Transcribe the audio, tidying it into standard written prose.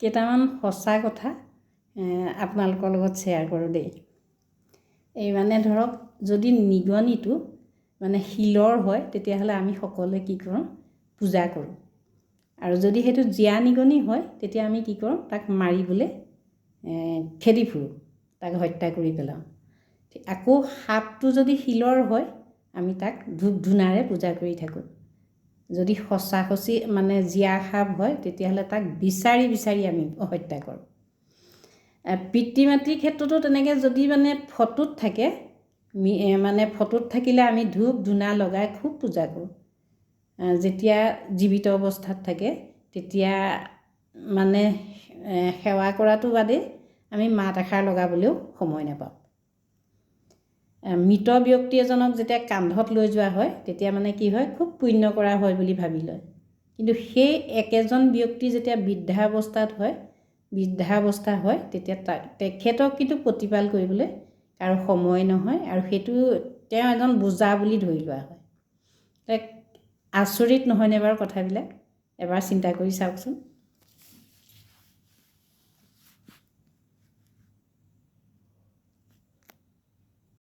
কেইটামান সঁচা কথা আপোনালোকৰ লগত শ্বেয়াৰ কৰোঁ দেই। এই মানে ধৰক যদি নিগনিটো মানে শিলৰ হয় তেতিয়াহ'লে আমি সকলোৱে কি কৰোঁ, পূজা কৰোঁ। আৰু যদি সেইটো জীয়া নিগনি হয় তেতিয়া আমি কি কৰোঁ, তাক মাৰিবলৈ খেদি ফুৰোঁ, তাক হত্যা কৰি পেলাওঁ। আকৌ সাপটো যদি শিলৰ হয় আমি তাক ধূপ ধূনাৰে পূজা কৰি থাকোঁ। যদি সঁচি মানে জীয়া সাপ হয় তেতিয়াহ'লে তাক বিচাৰি বিচাৰি আমি হত্যা কৰোঁ। পিতৃ মাতৃৰ ক্ষেত্ৰতো তেনেকৈ যদি মানে ফটোত থাকে, মানে ফটোত থাকিলে আমি ধূপ ধূনা লগাই খুব পূজা কৰোঁ। যেতিয়া জীৱিত অৱস্থাত থাকে তেতিয়া মানে সেৱা কৰাটো বাদেই আমি মাত এষাৰ লগাবলৈও সময় নাপাওঁ। মৃত ব্যক্তি এজনক যেতিয়া কান্ধত লৈ যোৱা হয় তেতিয়া মানে কি হয়, খুব পুণ্য কৰা হয় বুলি ভাবি লয়। কিন্তু সেই একেজন ব্যক্তি যেতিয়া বৃদ্ধাৱস্থা হয় তেতিয়া তেখেতক কিন্তু প্ৰতিপাল কৰিবলৈ কাৰো সময় নহয়, আৰু সেইটো তেওঁ এজন বোজা বুলি ধৰি লোৱা হয়। আচৰিত নহয়নে বাৰু কথাবিলাক? এবাৰ চিন্তা কৰি চাওকচোন।